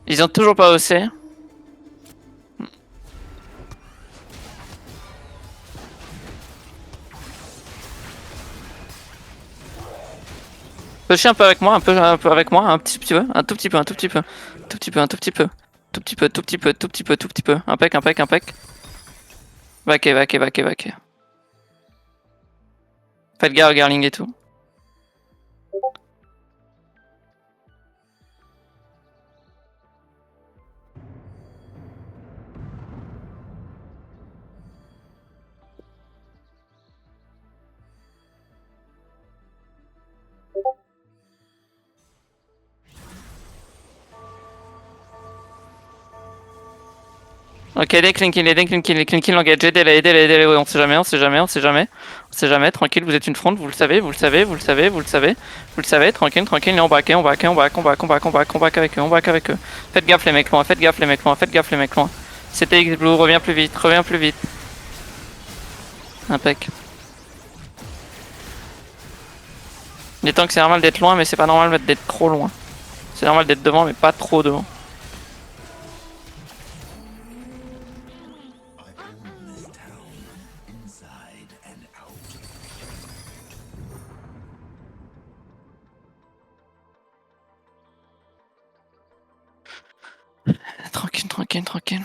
Ils ont toujours pas OC. Pusher un peu avec moi, un peu avec moi, un petit peu, un tout petit peu, un tout petit peu, tout petit peu, un tout petit peu, tout petit peu, tout petit peu, tout petit peu, tout petit peu, impec, impec, impec. Vaquer, vaquer, vaquer, vaquer. Faites gaffe au Garling et tout. Ok, aidez clean kill, engage, aidez-les, ouais, on sait jamais, on sait jamais, on sait jamais, on sait jamais, tranquille, vous êtes une front, vous le savez, vous le savez, vous le savez, vous le savez, vous le savez, tranquille, tranquille, et on back, on back, on back, on back, on back, on back, on back avec eux, on back avec eux. Faites gaffe les mecs loin, faites gaffe les mecs loin, faites gaffe les mecs loin. C'était X Blue, reviens plus vite, reviens plus vite. Impec. Les tanks c'est normal d'être loin, mais c'est pas normal d'être trop loin. C'est normal d'être devant, mais pas trop devant. Tranquille, tranquille, tranquille.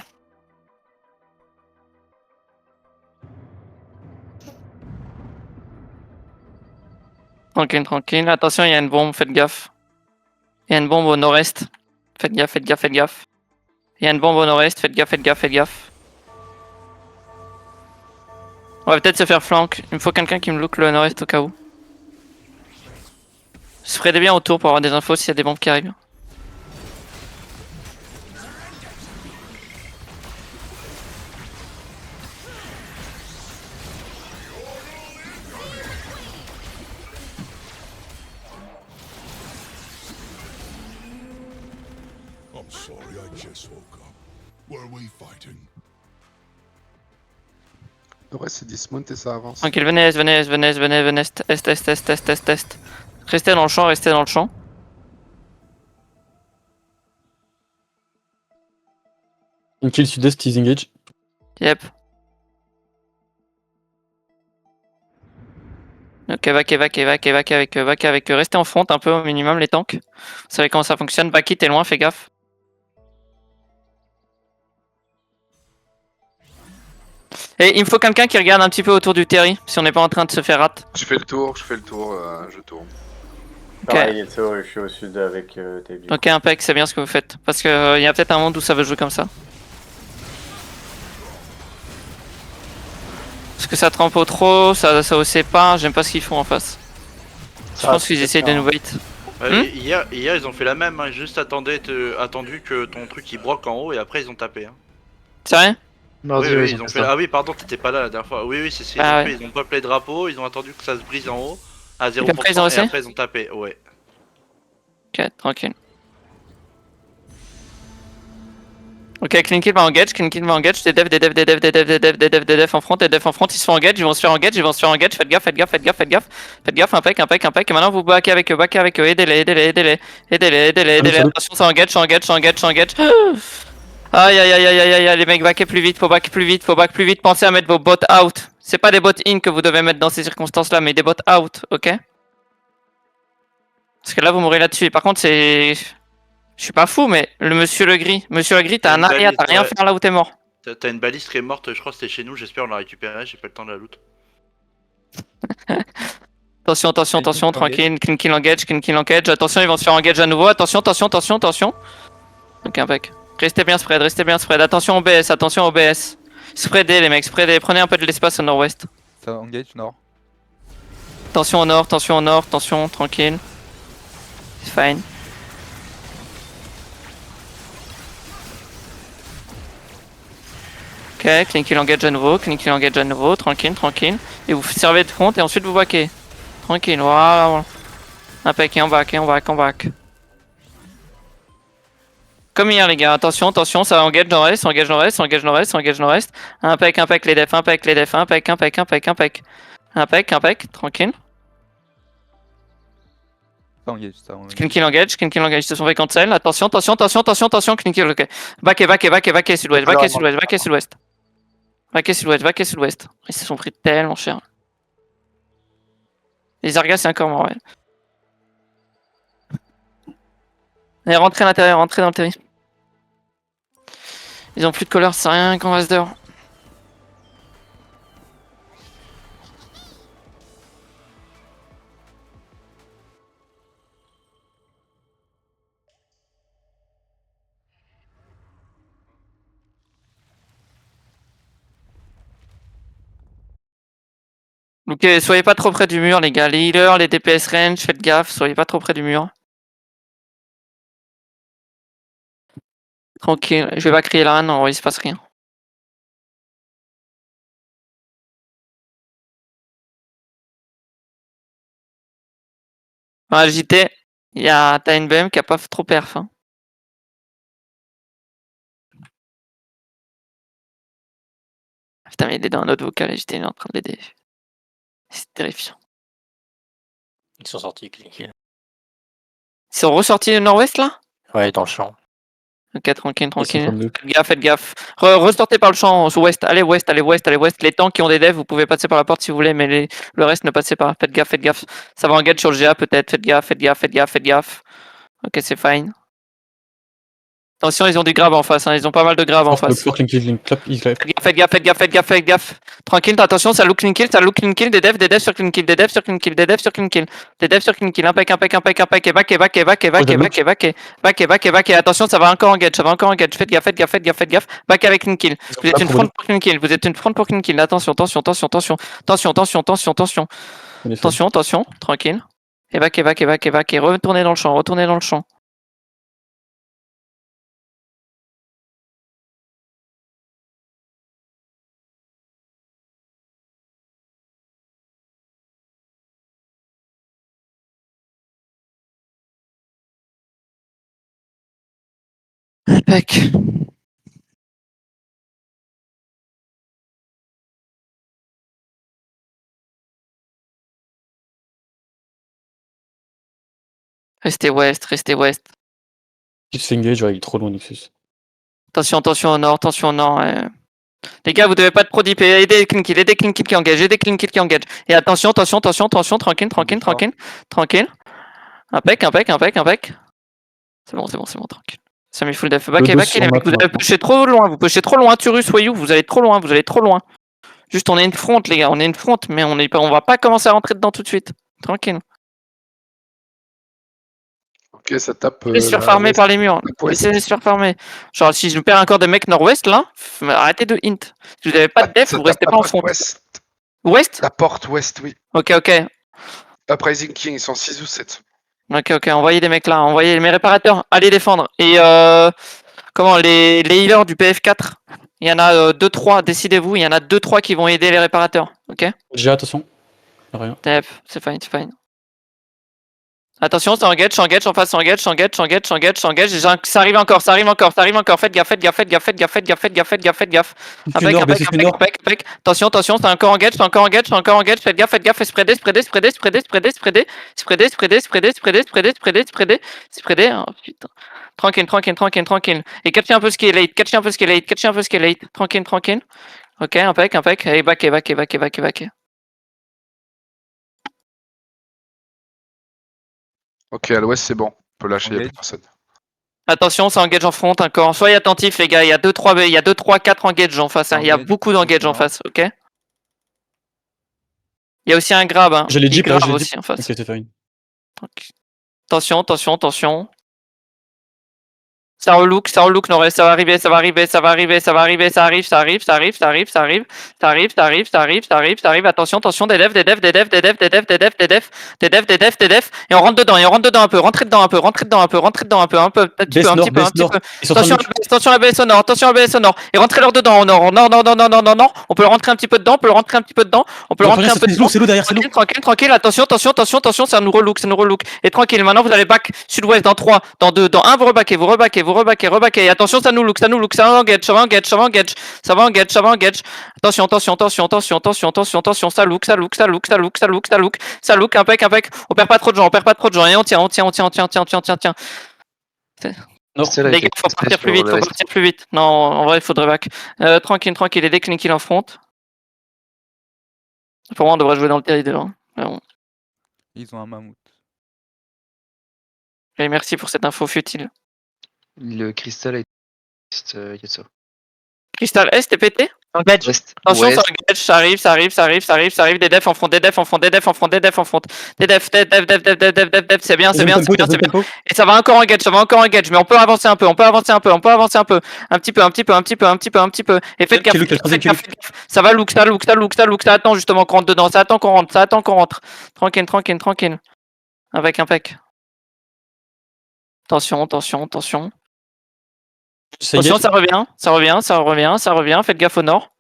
Tranquille, tranquille. Attention, il y a une bombe, faites gaffe. Il y a une bombe au nord-est. Faites gaffe, faites gaffe, faites gaffe. Il y a une bombe au nord-est, faites gaffe, faites gaffe, faites gaffe. On va peut-être se faire flank. Il me faut quelqu'un qui me look le nord-est au cas où. Spreadez bien autour pour avoir des infos s'il y a des bombes qui arrivent. I'm sorry, I just woke up. Were we fighting? Ouais, c'est dismount et ça avance. Tranquille, venez, venez, venez, venez, venez, est. Restez dans le champ, restez dans le champ. Une kill sud-est, tease engage. Yep. Ok, vaquez avec eux. Restez en front un peu au minimum les tanks. Vous savez comment ça fonctionne. Baki, t'es loin, fais gaffe. Et il me faut quelqu'un qui regarde un petit peu autour du terry, si on n'est pas en train de se faire rate. Je fais le tour, je tourne. Ok. Pareil, je suis au sud avec Tabi. Ok, impec, c'est bien ce que vous faites. Parce qu'il y a peut-être un monde où ça veut jouer comme ça. Parce que ça trempe au trop, ça osait pas, j'aime pas ce qu'ils font en face. Je pense qu'ils essayent de nous bait. Hier, ils ont fait la même, hein. Juste attendu que ton truc il broque en haut et après ils ont tapé. Hein. Sérieux? Oui, ils ont fait. Ah oui, pardon, t'étais pas là la dernière fois. Oui, c'est ce qu'ils Ah ont ouais. fait. Ils ont pas appelé le drapeau, ils ont attendu que ça se brise en haut à 0% après, ils ont et après ils ont tapé. Ouais. Ok, tranquille. Ok, clean kill va engage, des devs en front, ils se font engage, ils vont se faire engage, faites gaffe, impec, et maintenant vous backez avec eux, aidez-les, attention, ça engage. Aïe, les mecs, backez plus vite, faut back plus vite, pensez à mettre vos bots out. C'est pas des bots in que vous devez mettre dans ces circonstances-là, mais des bots out, ok? Parce que là, vous mourrez là-dessus, par contre, c'est... Je suis pas fou, mais le monsieur le gris, t'as un aria, t'as rien fait là où t'es mort. T'as une balise qui est morte, je crois que c'était chez nous, j'espère on l'a récupérée, j'ai pas le temps de la loot. Attention, tranquille, clean kill engage, attention, ils vont se faire engage à nouveau, attention. Ok, impec. Restez bien spread, attention au BS. Spreadez les mecs, prenez un peu de l'espace au nord-ouest. Ça engage nord. Attention au nord, tranquille. C'est fine. Ok, clean kill engage à nouveau, tranquille. Et vous servez de front et ensuite vous backez. Tranquille, voilà. Impec, et on back. Comme hier les gars, attention, ça engage nord-est. Impec, les defs, impec, tranquille. Ça engage, ça engage. Clean kill engage, ils se sont fait cancel. Attention, clean kill, ok. Back sud-ouest, back sud-ouest. Ils se sont pris tellement cher. Les Argas, c'est encore mort, ouais. Allez, rentrez à l'intérieur, rentrez dans le terrain. Ils ont plus de colère, c'est rien qu'on reste dehors. Donc soyez pas trop près du mur les gars, les healers, les DPS range, faites gaffe, soyez pas trop près du mur. Tranquille, je vais pas crier là, non, il se passe rien. Dans la JT, t'as une BM qui a pas trop perf. Hein. Putain mais il est dans un autre vocal, la JT il est en train de l'aider. C'est terrifiant. Ils sont sortis, clean kill. Ils sont ressortis du nord-ouest là? Ouais, dans le champ. Ok, tranquille. Ils sont comme deux. Faites gaffe. Ressortez par le champ ouest. Allez ouest. Les tanks qui ont des devs, vous pouvez passer par la porte si vous voulez, mais le reste ne passez pas. Faites gaffe. Ça va engage sur le GA peut-être. Faites gaffe. Ok, c'est fine. Attention, ils ont du grab en face. Hein. Ils ont pas mal de grab en face. Clean kill, clap, easy life. Faites gaffe. Tranquille, attention, ça look clean kill. Des devs sur clean kill. Des devs sur clean kill. Impec. Et back. Attention, ça va encore engage. Faites gaffe. Back avec clean kill. Vous êtes une front pour clean kill. Attention. Attention. Tranquille. Et back. Retournez dans le champ. Impec. Restez ouest. Il se fait engage, ouais, il est trop loin, Nexus. Attention au nord. Ouais. Les gars, vous devez pas être pro d'IP. Aidez les clean kills qui engagent. Et attention. Tranquille. Impec. C'est bon, tranquille. Ça met full def. Back, les mecs, vous avez pushé trop loin. Turus, Wayou, vous allez trop loin. Juste, on est une front, les gars. Mais on va pas commencer à rentrer dedans tout de suite. Tranquille. Ok, ça tape. Laissez se faire farmer par les murs. Laissez se faire farmer. Genre, si je perds encore des mecs nord-ouest, là, arrêtez de hint. Si vous avez pas de def, vous restez pas en front. Ouest? La porte ouest, oui. Ok. Uprising King, ils sont 6 ou 7. Ok, envoyez des mecs là, envoyez mes réparateurs, allez défendre. Et les healers du PF4, il y en a 2-3, décidez-vous, il y en a 2-3 qui vont aider les réparateurs, ok? J'ai attention. Rien. C'est fine. Attention, ça engage en face, ça engage. Ça arrive encore. Faites gaffe. Impec. Attention, c'est encore engage. Faites gaffe. Spreadez. Oh, putain. Tranquille. Et catchez un peu ce qui est late. Tranquille. Ok, impec. Allez, back. Ok, à l'ouest, c'est bon. On peut lâcher, il n'y a plus personne. Attention, ça engage en front encore. Soyez attentifs, les gars. Il y a 2-3-4 engage en face. Hein. Il y a beaucoup d'engage en face, ok? Il y a aussi un grab. Hein. J'ai les jeeps là, aussi en face. Ok, c'est fine. Attention. Ça relook, non, ça va arriver, ça arrive. Attention, des devs. Et on rentre dedans un peu, rentrez dedans un peu. Un petit peu. Attention à la BS au nord. Et rentrez-leur dedans au nord. Non. On peut le rentrer un petit peu dedans. C'est l'eau derrière, c'est l'eau. Tranquille. Attention, ça nous relook. Et tranquille, maintenant vous allez back sud-ouest dans 3, dans 2, dans 1, vous rebackez. vous rebaquez, rebaquez. Et attention, ça nous look, ça va engage, ça va engage, ça va engage, ça va engage, ça va engage. Attention, attention, attention, attention, attention, attention, attention, ça look, ça look, ça look, ça look, ça look, ça look, ça look, impec, impec. On perd pas trop de gens, on perd pas trop de gens. Et on tient, on tient, on tient, on tient, on tient, on tient, on tient. Non, Les gars, faut partir plus vite, faut partir plus vite. Non, en vrai, il faudrait back. Tranquille, tranquille, et dès que Clean Kill en front. Pour moi, on devrait jouer dans le territoire. Mais bon. Ils ont un mammouth. Et merci pour cette info futile. Le cristal est Yatso. Crystal S, t'es pété? Engage. Attention, ça engage, ça arrive, ça arrive, ça arrive, ça arrive, ça arrive, des defs en front, des defs en front, des defs en front, des defs en front, des defs, c'est bien, c'est bien, c'est bien, c'est bien. Et ça va encore engage, ça va encore engage, mais on peut avancer un peu, on peut avancer un peu, on peut avancer un peu, un petit peu, un petit peu, un petit peu, un petit peu, un petit peu. Et faites gaffe, faites gaffe, ça va look, ça look, ça look, ça look, ça attend justement qu'on rentre dedans, ça attend qu'on rentre, ça attend qu'on rentre. Tranquille, tranquille, tranquille. Avec un pack. Attention, attention, attention. Attention, ça revient, ça revient, ça revient, ça revient, faites gaffe au nord.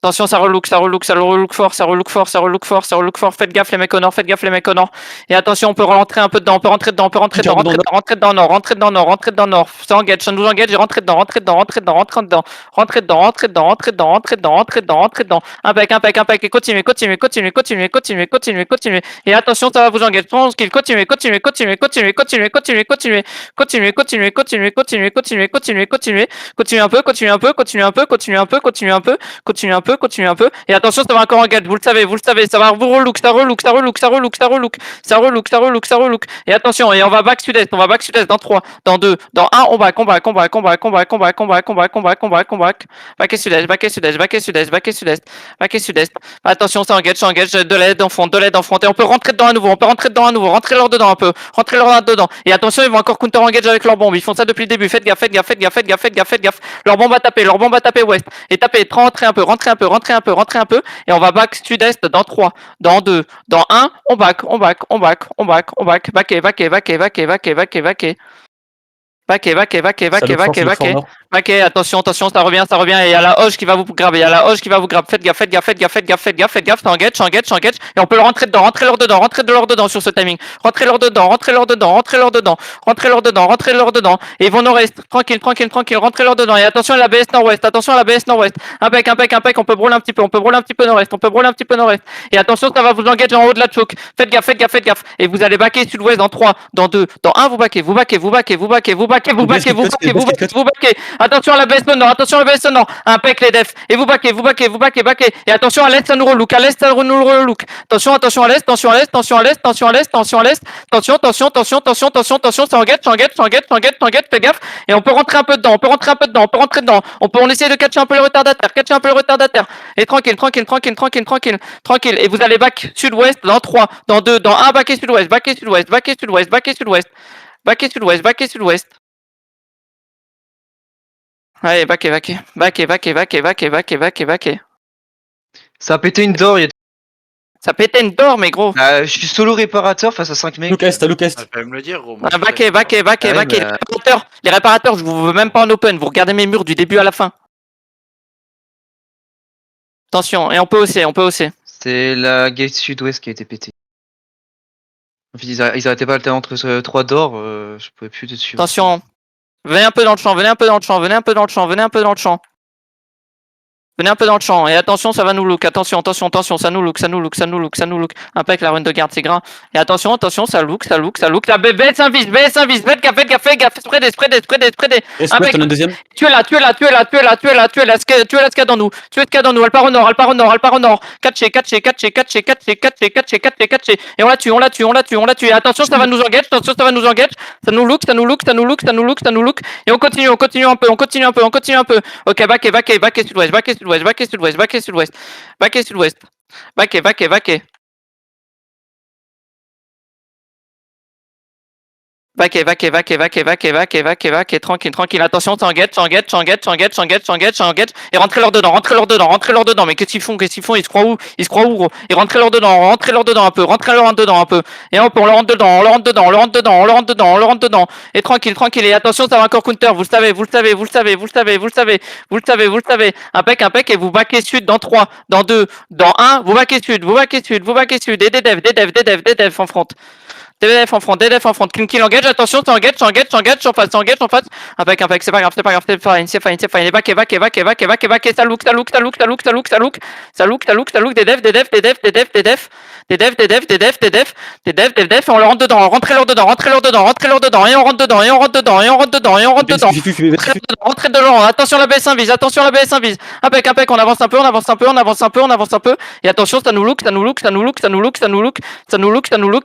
Attention, ça relook, ça relook, ça relook fort, ça relook fort, ça relook fort, ça relook fort. Faites gaffe les mecs au nord, faites gaffe les mecs au nord. Et attention, on peut rentrer un peu dedans, on peut rentrer dedans, on peut rentrer dedans, rentrer dedans nord, rentrer dedans nord, rentrer dedans nord. Ça engage, ça nous engage et rentrer dedans, rentrer dedans, rentrer dedans, rentrer dedans, rentrer dedans, rentrer dedans, rentrer dedans, rentrer dedans, rentrer dedans, rentrer dedans. Impec, impec, impec, et continuez, continuez, continuez, continuez, continuez, continuez, continuez. Et attention, ça va vous engager. Continuez, continuez, continuez, continuez, continuez, continuez, continuez, continuez, continuez, continuez, continuez, continuez, continuez, continuez, continuez, continuez un peu, continuez un peu, continuez un peu, continuez un peu, continuez un peu, continuez un peu, continuez un peu. Et attention, ça va encore engage, vous le savez, ça va vous relook, ça relook, ça relook, ça relook, ça relook, ça relook, ça relook, ça relook. Et attention, et on va back sud-est, on va back sud-est dans 3, dans 2, dans 1, on back, on back, on back, on back, on back, on back, on back, on back, on back, on back, on back, back et sud-est, back et sud-est, back et sud-est, back et sud-est, back et sud-est. Attention, ça engage, de l'aide en front, de l'aide en front. Et on peut rentrer dedans à nouveau, on peut rentrer dedans à nouveau, rentrer leur dedans un peu, rentrer leur dedans. Et attention, ils vont encore counter engage avec leur bombe, ils font ça depuis le début, faites gaffe, faites gaffe, faites gaffe, faites gaffe, faites gaffe, faites gaffe. Leur bombe à taper ouest. Et taper, rentrer un peu, rentrer un peu, rentrer un peu, rentrer un peu. Et on va back sud-est dans 3, dans 2, dans 1, on back, on back, on back, on back, on back, backé, backé, backé, backé, backé, backé, backé. Backé, backé, backé, backé, backé, backé. Backé, attention, attention, ça revient, et il y a la hoche qui va vous grabber, il y a la hoche qui va vous grabber. Faites gaffe, faites gaffe, faites gaffe, faites gaffe, faites gaffe, faites gaffe, ça engage, ça engage, ça engage. Et on peut le rentrer dedans, rentrer leur dedans, rentrer de leur dedans sur ce timing. Rentrer leur dedans, rentrer leur dedans, rentrer leur dedans, rentrer leur dedans, rentrer leur dedans. Et ils vont nord-est, tranquille, tranquille, tranquille, rentrer leur dedans. Et attention à la BS nord-ouest, attention à la BS nord-ouest. Impec, impec, impec, on peut brûler un petit peu, on peut brûler un petit peu nord-est, on peut brûler un petit peu nord-est. Et attention, ça va vous engager en haut de la choke. Faites gaffe, faites gaffe, faites gaffe. Et vous allez backer sud-ouest dans 3, dans 2, dans 1, vous backez, vous backez, vous backez, vous backez, vous backez, vous backez, vous backez, vous backez, vous backez. Attention à la BS nord, attention à la BS nord. Impec les defs. Et vous backez, vous backez, vous backez, backez. Et attention à l'est, ça nous relook, à l'est, ça nous relook. Attention, attention à l'est, attention à l'est, attention à l'est, attention à l'est, attention à l'est. Attention, attention, attention, attention, attention, attention, ça engage, ça engage, ça engage, ça engage, ça engage, fais gaffe. Et on peut rentrer un peu dedans, on peut rentrer un peu dedans, on peut rentrer dedans. On essaie de catcher un peu le retardataire, catcher un peu le retardataire. Et tranquille, tranquille, tranquille, tranquille, tranquille, tranquille. Et vous allez back sud-ouest dans 3, dans 2, dans 1, backer sud-ouest, backer sud-ouest, backer sud-ouest, backer sud-ouest, backer sud-ouest, backer sud-ouest. Allez, backé, backé, backé, backé, backé, backé, backé, backé, backé. Ça a pété une door, Ça pétait une door, mais gros. je suis solo réparateur face à 5 mecs. Look est, look est. Ça peut me le dire, gros. Ah, backé, backé, backé, Ouais, backé. mais- Les réparateurs, je vous veux même pas en open. Vous regardez mes murs du début à la fin. Attention, et on peut hausser, on peut hausser. C'est la gate sud-ouest qui a été pétée. En fait, ils arrêtaient pas le temps entre 3 d'or, je pouvais plus dessus. Attention. Venez un peu dans le champ, venez un peu dans le champ, venez un peu dans le champ, venez un peu dans le champ. Venez un peu dans le champ, et attention, ça va nous look, attention, attention, attention, ça nous look, ça nous look, ça nous look, ça nous look. Impec, la run de garde, c'est gras. Et attention, attention, ça look, ça look, ça look. La BS invis, faites gaffe, faites gaffe, faites gaffe, spreadez, spreadez, spreadez, spreadez. Est, on a un deuxième. Tuez-la, tuez-la, tuez-la, tuez-la, tuez-la, tuez-la, tuez-la, ce dans nous, tuez ce qu'il y a dans nous, elle part au nord, elle part au nord, elle part au nord. 4 catché, et on la tue, on la tue, on la tue, on la tue. Et attention, ça va nous engage, attention, ça va nous engage. Ça nous look, ça nous look, ça nous look, ça nous look, ça nous look. Et on continue un peu, on continue un peu, on continue un peu. Ok, backé, backé, backé sud-ouest, backé sud-ouest, backé sud-ouest, backé sud-ouest, backé sud-ouest, backé, backé, backé. Backé, backé, backé, backé, backé, backé, backé, backé, tranquille, tranquille, attention, t'enguettes, et rentrez leur dedans, mais qu'est-ce qu'ils font, ils se croient où, gros, et rentrez leur dedans un peu, et on leur rentre dedans, et tranquille, et attention, ça va encore counter, vous le savez, impec, et vous backez sud dans 3, dans 2, dans 1, vous backez sud, et des devs en front. DDF en front, DDF en front, clean kill engage, attention, t'engage, en face, impec, c'est pas grave, c'est fine, et back, ça look, DDF, on le rentre dedans, rentrez leur dedans, et on rentre dedans, rentrez dedans, attention la BS1 vise, impec, on avance un peu, et attention, ça nous look,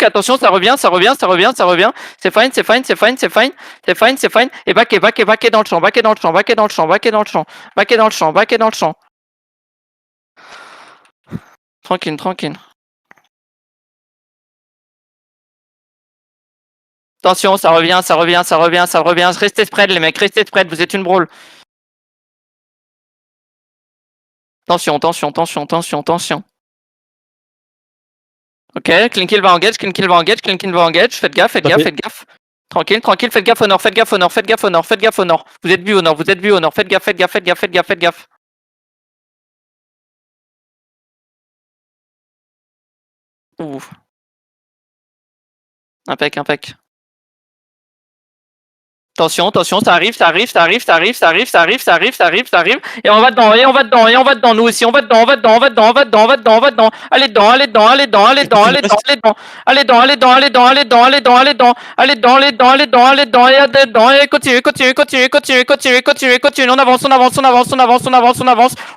attention, ça revient, c'est fine, et back dans le champ, tranquille. Attention, ça revient, restez spread les mecs, vous êtes une brawl. Tension. Ok, clean kill va engage, faites gaffe. Tranquille, faites gaffe au nord. Vous êtes bu au nord, faites gaffe. Ouh. Impec. Attention, ça arrive, et on va dedans, nous aussi, on va dedans, allez dedans, et continue,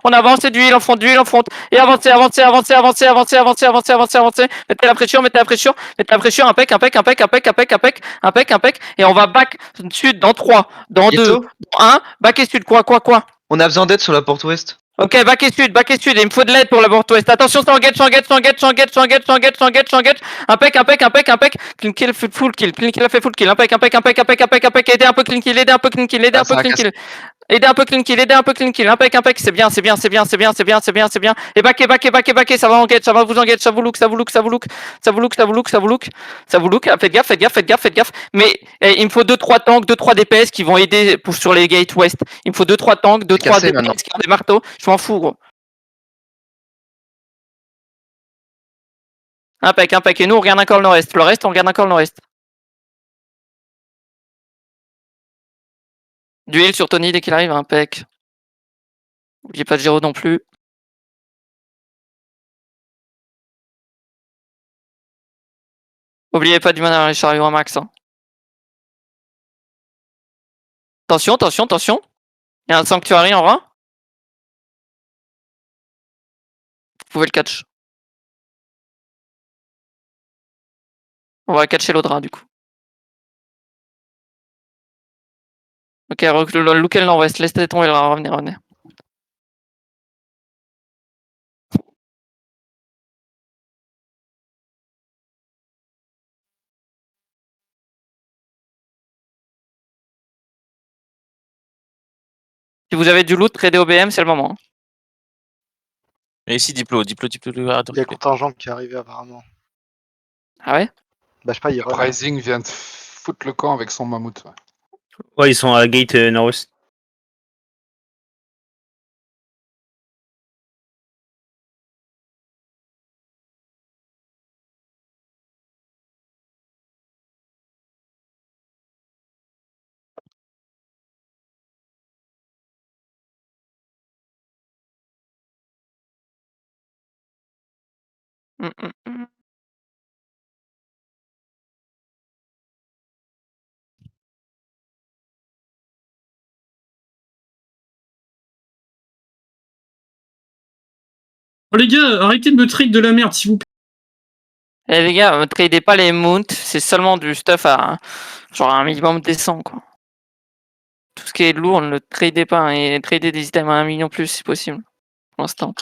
on avance, et d'huile en front, et avancez, mettez la pression, impec, et on va back sud dans 3, dans 2, Ito, dans 1, back et sud, quoi. on a besoin d'aide sur la porte ouest. Ok, back et sud, il me faut de l'aide pour la porte ouest. Attention, ça engage, impec, clean kill, full kill, impec, aidez un peu clean kill, aidez un peu clean kill, impec, c'est bien, et back, ça va vous engage, ça vous look, faites gaffe, mais il me faut 2-3 tanks, 2-3 DPS qui vont aider sur les gates ouest, il me faut 2-3 tanks, 2-3 cassé, maintenant. DPS qui ont des marteaux, je m'en fous gros. Impec, et nous on regarde encore le nord-est, on regarde encore le nord-est. Duel sur Tony dès qu'il arrive, impec. N'oubliez pas de Giro non plus. N'oubliez pas du mana dans les chariots à max. Hein. Attention. Il y a un sanctuary en bas. Vous pouvez le catch. On va catcher l'Audra du coup. Ok, lookez le nord-ouest, laissez tomber, revenez. Si vous avez du loot, tradez OBM, c'est le moment. Hein. Et ici, Diplo. Il y a le contingent qui est arrivé apparemment. Ah ouais? Bah je sais pas, il revient. Rising vient de foutre le camp avec son mammouth. Ouais. Ouais, ils sont à gate nord-ouest. Oh les gars, arrêtez de me trade de la merde, s'il vous plaît. Eh les gars, ne tradez pas les mounts, c'est seulement du stuff à genre un minimum décent quoi. Tout ce qui est lourd, ne le tradez pas, hein, et tradez des items à 1 million plus si possible, pour l'instant.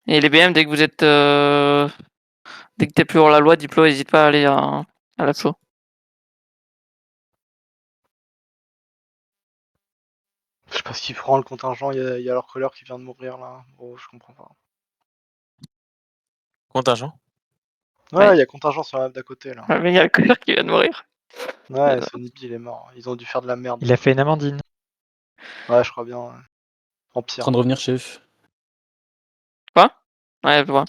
Et les BM, dès que vous êtes dès que t'es plus hors la loi, Diplo, n'hésite pas à aller à la flow. Je sais pas ce qu'ils feront, le contingent, il y a leur couleur qui vient de mourir là. Oh, je comprends pas. Contingent. Ouais, il y a contingent sur la map d'à côté là. Ouais, mais il y a le couleur qui vient de mourir. Ouais, Sonic il est mort. Ils ont dû faire de la merde. Il a fait une amandine. Ouais, je crois bien. Ouais. En En pire. train de revenir, chef. Quoi? Ouais, je vois.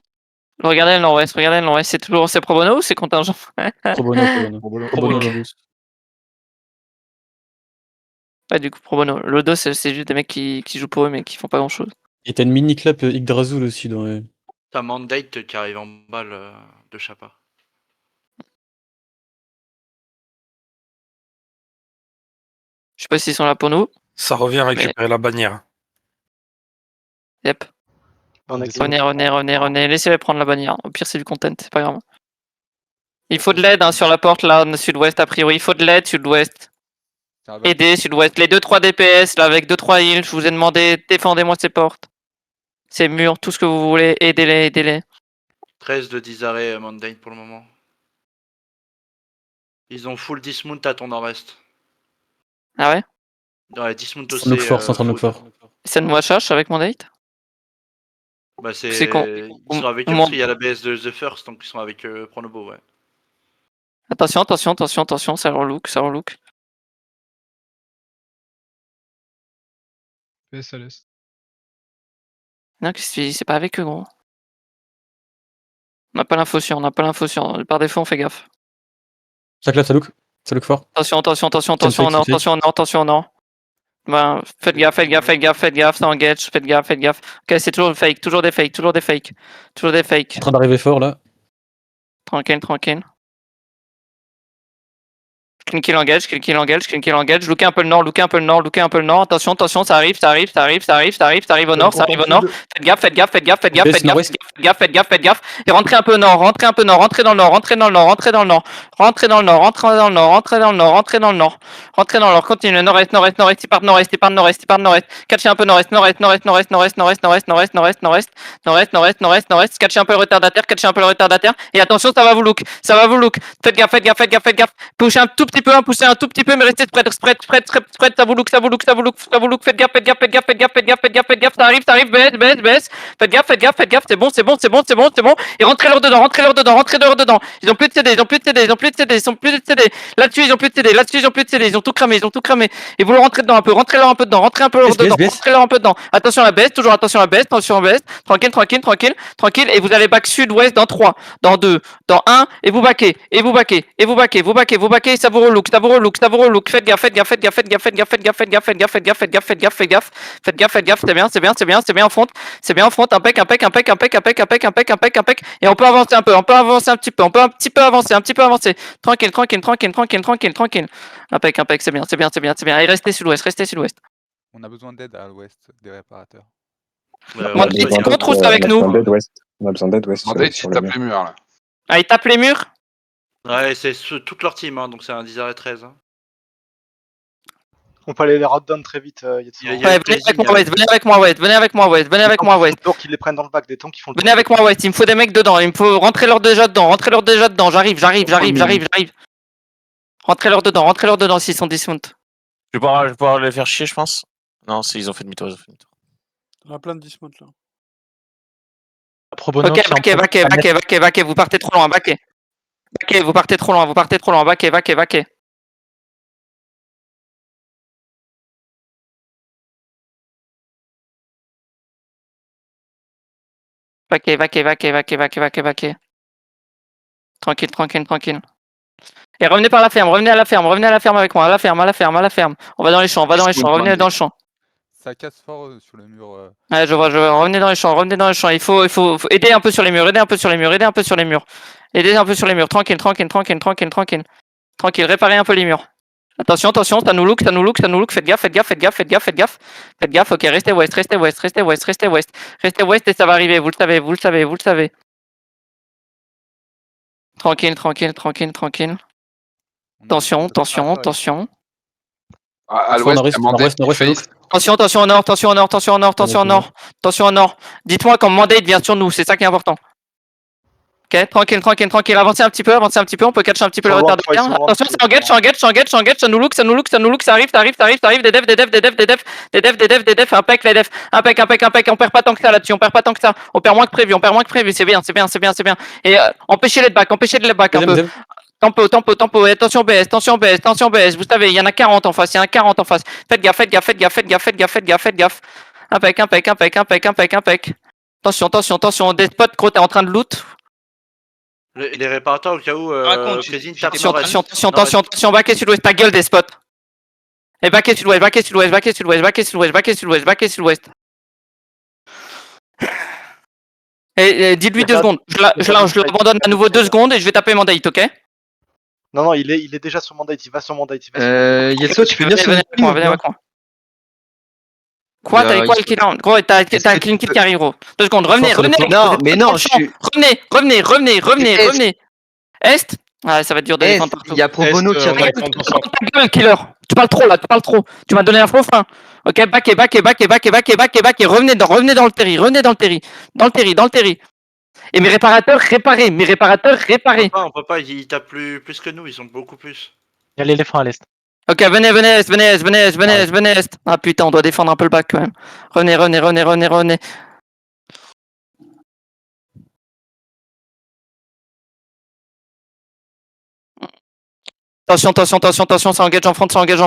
Regardez le nord-ouest, c'est toujours c'est pro bono ou c'est contingent? Pro bono, pro bono. Pro bono, Lodos. Ouais, du coup, pro bono. Lodos, c'est juste des mecs qui jouent pour eux mais qui font pas grand chose. Et t'as une mini clap Yggdrasil aussi dans les. T'as Mandate qui arrive en balle de Chapa. Je sais pas s'ils sont là pour nous. Ça revient récupérer la bannière. Yep. On a Revenez, laissez-les prendre la bannière. Au pire, c'est du content, c'est pas grave. Il faut de l'aide hein, sur la porte là, sud-ouest a priori. Il faut de l'aide sud-ouest. Aidez sud-ouest. Les 2-3 DPS là avec 2-3 heals, je vous ai demandé, défendez-moi ces portes. Ces murs, tout ce que vous voulez, aidez-les. 13 de 10 arrêts Mandate pour le moment. Ils ont full dismount à ton nord-est. Ah ouais? Ouais, dismount aussi. Nook fort, centre Nook fort. C'est une watch avec mon date? Bah c'est C'est con. Ils sont avec eux Mon- parce qu'il y a la BS de The First, donc ils sont avec Pronobo, ouais. Attention, ça leur look. PS à l'est. Non, qu'est-ce que tu dis? C'est pas avec eux, gros. On n'a pas l'info sûr. Par défaut, on fait gaffe. Ça clap, ça look fort. Attention Fake, au nord, fake. attention au nord. Ben, faites gaffe, ça engage, faites gaffe. Ok, c'est toujours fake, toujours des fakes. En train d'arriver fort là. Tranquille. Clean kill engage. Lookez un peu le nord. Attention, ça arrive au nord. Faites gaffe. Et rentrez un peu au nord, rentrez dans le nord. Rentrez dans le nord, continuez, nord-est, ils partent nord-est. Catchez un peu nord-est, catchez un peu le retardataire, et attention, ça va vous look. Faites gaffe. Poussez un tout petit peu, mais restez spread, ça vous look. Faites gaffe, ça arrive, baisse. Faites gaffe, c'est bon. Et rentrez leur dedans. Ils ont plus de CD. Là-dessus, ils ont plus de CD. Ils ont tout cramé. Et vous leur rentrez dedans un peu. Rentrez-leur un peu dedans. Attention à la baisse, Tranquille. Et vous allez back sud-ouest dans 3, dans 2, dans 1. Et vous backez. Et ça vous relook. Faites gaffe. Faites gaffe. C'est bien en front. Impec. Et on peut avancer un peu. Un petit peu avancer. Tranquille. Impec. C'est bien. Et restez sud-ouest. On a besoin d'aide à l'ouest des réparateurs. Mandate, c'est contre ou c'est avec nous? On a besoin d'aide, ouais. Mandate, il tape les murs là. Ah, ils tapent les murs? Ouais, c'est toute leur team, hein, donc c'est un 10 arrêt 13. Hein. On peut aller les rock down très vite. Il y a Ouais, venez avec moi, West. Des tanks qui les prennent dans le bac, des tanks qui font le Venez avec moi, West. Il me faut des mecs dedans. Il me faut rentrer leur déjà dedans. J'arrive. Rentrez-leur dedans s'ils sont dismount. Je vais pouvoir les faire chier, je pense. Non, ils ont fait demi-tour. On a plein de dismount là. Ok, vaquez. Vous partez trop loin, vaquez. Vous partez trop loin, vaquez. Vaquez. Tranquille. Et revenez par la ferme, revenez à la ferme avec moi, à la ferme. On va dans les champs, revenez dans le champ. Ça casse fort sur le mur. Ouais, je vois, revenez dans les champs. Il faut aider un peu sur les murs, tranquille. Réparez un peu les murs. Attention, ça nous look. Faites gaffe. Ok, restez ouest. Et ça va arriver, vous le savez. Tranquille. Attention. À l'ouest, il y a Mandate qui face. Attention au nord. Dites-moi quand Mandate vient sur nous, c'est ça qui est important. Ok, tranquille. Avancez un petit peu, on peut catcher un petit peu le retard derrière. Attention, c'est engage, ça nous look, ça arrive. Des defs, impec les defs. Impec, on perd pas tant que ça là-dessus, on perd moins que prévu, c'est bien. Et empêchez les back un peu. Tempo, attention BS, vous savez, il y en a 40 en face, Faites gaffe. Impec. Attention, des spots, gros, t'es en train de loot. Les réparateurs, au cas où, Crazy tape Attention, backé sud-ouest, ta gueule des spots. Et backé sud-ouest. Et dites-lui 2 secondes. Je l'abandonne à nouveau 2 secondes et je vais taper mandate, ok? Non, il est déjà sur mandate, il va sur mandate. Yasuo, tu peux venir sur Venez avec moi. Quoi, t'avais quoi le kill down? Gros, t'as un clean kill qui arrive, gros. 2 secondes, revenez. Non, mais non, je suis. Revenez. Est? Ouais, ça va être dur de défendre partout. Il y a Pro Bono qui a Ta gueule, killer. Tu parles trop là, Tu m'as donné un faux frein. Ok, back. Revenez dans le terri. Dans le terri. Et mes réparateurs, réparés. On peut pas, ils tapent plus que nous, ils sont beaucoup plus. Il y a l'éléphant à l'est. Ok, venez, est. Ah putain, on doit défendre un peu le back quand même. Revenez. Attention, ça engage en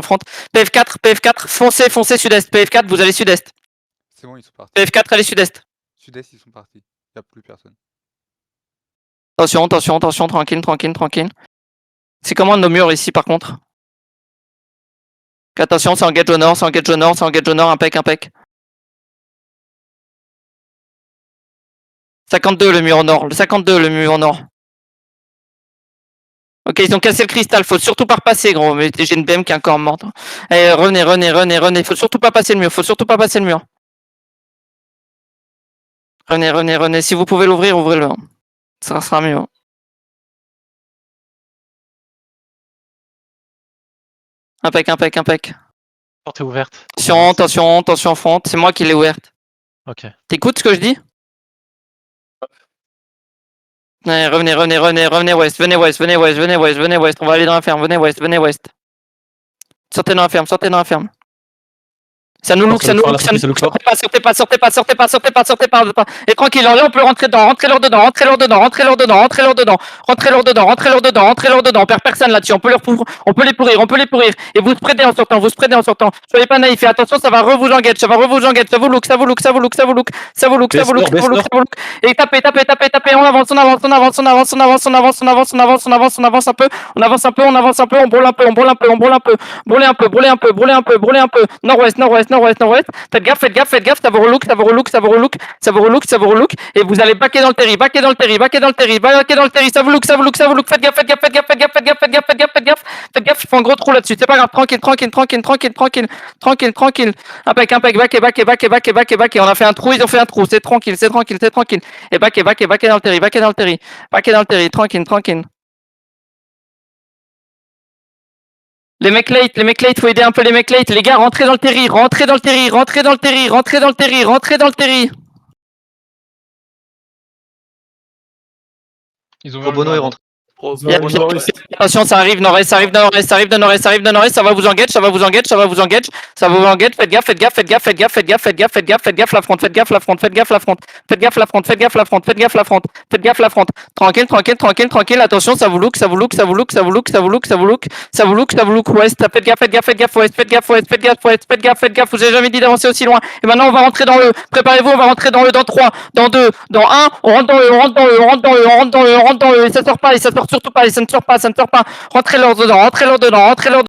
front. PF4, foncez sud-est. PF4, vous allez sud-est. C'est bon, ils sont partis. PF4, allez sud-est. Sud-est, ils sont partis. Il n'y a plus personne. Attention, tranquille. C'est comment nos murs ici par contre? Attention, c'est engage au nord, impec. 52 le mur au nord. Ok, ils ont cassé le cristal, faut surtout pas repasser gros, mais j'ai une BM qui est encore morte. Allez, revenez, faut surtout pas passer le mur. Revenez, si vous pouvez l'ouvrir, ouvrez-le. Ça sera mieux. Impec. Porte est ouverte. Attention, front, c'est moi qui l'ai ouverte. Ok. T'écoutes ce que je dis? Ouais, revenez west, venez west, on va aller dans la ferme, venez west. Sortez dans la ferme. Ça nous look. Sortez pas. Et tranquille, là on peut rentrer dedans, rentrez leur dedans. On perd personne là-dessus, on peut les pourrir. Et vous spreadez en sortant. Soyez pas naïfs, et attention, ça va vous engage, ça vous look. Et tapez, on avance un peu, on brûle un peu, nord-ouest, faites gaffe, ça vous relook, et vous allez backer dans le terri, ça vous look, faites gaffe, il faut un gros trou là-dessus, c'est pas grave, tranquille, impec, back, on a fait un trou, ils ont fait un trou, c'est tranquille, et back dans le terri, tranquille. Les mecs late, faut aider un peu les mecs late. Les gars, rentrez dans le terri. Pro Bono est rentré. Attention, ça arrive nord-est, ça va vous engage, faites gaffe la front, tranquille, attention, ça vous look, west, faites gaffe, vous avez jamais dit d'avancer aussi loin, et maintenant on va rentrer dans le, préparez-vous, on va rentrer dans le, dans 3, dans 2, dans 1, on rentre dans le, et ça sort surtout pas, ça ne sort pas, rentrez leur dedans,